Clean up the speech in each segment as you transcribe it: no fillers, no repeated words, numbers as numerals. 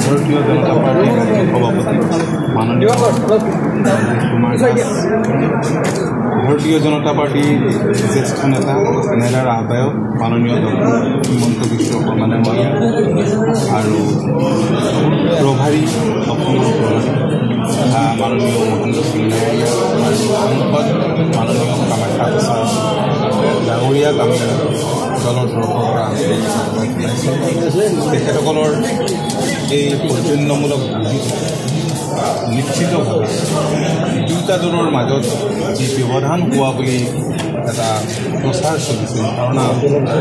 ভাৰতীয় জনতা পাৰ্টিৰ সভাপতি মাননীয় ভাৰতীয় জনতা পাৰ্টিৰ জ্যেষ্ঠ নেতা নেডাৰ আহ্বায়ক মাননীয় ডক্টৰ হিমন্ত বিশ্ব শৰ্মা ডাঙৰীয়া আৰু প্ৰভাৰী অসমৰ মাননীয় মহেন্দ্ৰ সিং ডাঙৰীয়া আৰু সাংসদ মাননীয় কামাখ্যা প্ৰসাদ ডাঙৰীয়াক আমি দলৰ তৰফৰ পৰা তেখেতসকলৰ এই সৌজন্যমূলক নিশ্চিতভাৱে দুয়োটা দলৰ মাজত যি ব্যৱধান হোৱা বুলি এটা প্ৰচাৰ চলিছিল ধাৰণা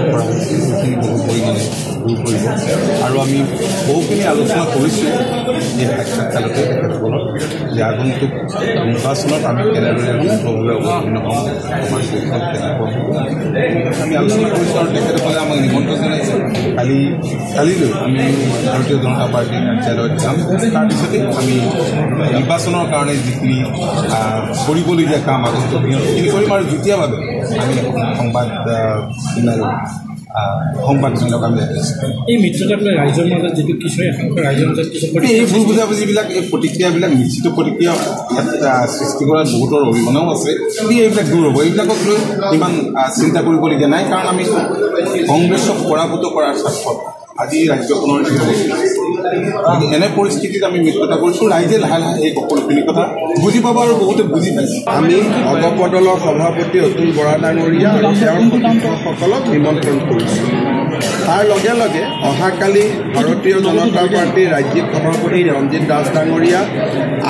কৰা হৈছিল সেইখিনি বহু পৰিমাণে দূৰ কৰিব আৰু আমি বহুখিনি আলোচনা কৰিছোঁ এই সাক্ষাৎকাৰতে তেখেতসকলৰ যে আগন্তুক নিৰ্বাচনত আমি কেনেদৰে মুক্তভাৱে অৱতীৰ্ণ হ'ম আমাৰ কৌশল কেনেকুৱা আমি আলোচনা কৰিছোঁ আৰু তেখেতসকলে আমাক নিমন্ত্ৰণ জনাইছে কালিলৈ আমি ভাৰতীয় জনতা পাৰ্টীৰ কাৰ্যালয়ত যাম তাৰপিছতে আমি নিৰ্বাচনৰ কাৰণে যিখিনি কৰিবলগীয়া কাম আগন্তুক দিনত সেইখিনি কৰিম আৰু দ্বিতীয়ভাৱে আমি সংবাদজনক আমি এই মিত্ৰতাক লৈ ৰাইজৰ মাজত যিটো কিছু ৰাইজৰ মাজত কিছু এই ভুল বুজাবুজিবিলাক এই প্ৰতিক্ৰিয়াবিলাক নিশ্চিত প্ৰতিক্ৰিয়া সৃষ্টি কৰাত বহুতৰ অৰিহণাও আছে কিন্তু এইবিলাক দূৰ হ'ব এইবিলাকক লৈ ইমান চিন্তা কৰিবলগীয়া নাই কাৰণ আমি কংগ্ৰেছক পৰাভূত কৰাৰ স্বাৰ্থত আজি ৰাজ্যখনৰ যি অৱস্থা এনে পৰিস্থিতিত আমি মিত্ৰতা কৰিছোঁ ৰাইজে লাহে লাহে এই সকলোখিনি কথা বুজি পাব আৰু বহুতে বুজি পাইছে আমি অগপ দলৰ সভাপতি অতুল বৰা ডাঙৰীয়া আৰু তেওঁৰ সতীৰ্থসকলক নিমন্ত্ৰণ কৰিছোঁ তাৰ লগে লগে অহাকালি ভাৰতীয় জনতা পাৰ্টীৰ ৰাজ্যিক সভাপতি ৰঞ্জিত দাস ডাঙৰীয়া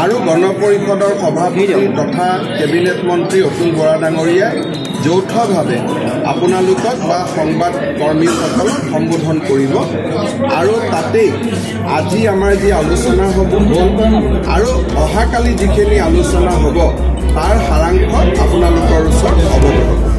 আৰু গণ পৰিষদৰ সভাপতি তথা কেবিনেট মন্ত্ৰী অতুল বৰা ডাঙৰীয়াই যৌথভাৱে আপোনালোকক বা সংবাদ কৰ্মীসকলক সম্বোধন কৰিব আৰু তাতেই আজি আমাৰ যি আলোচনা হ'ব আৰু অহাকালি যিখিনি আলোচনা হ'ব তাৰ সাৰাংশ আপোনালোকৰ ওচৰত অৱগত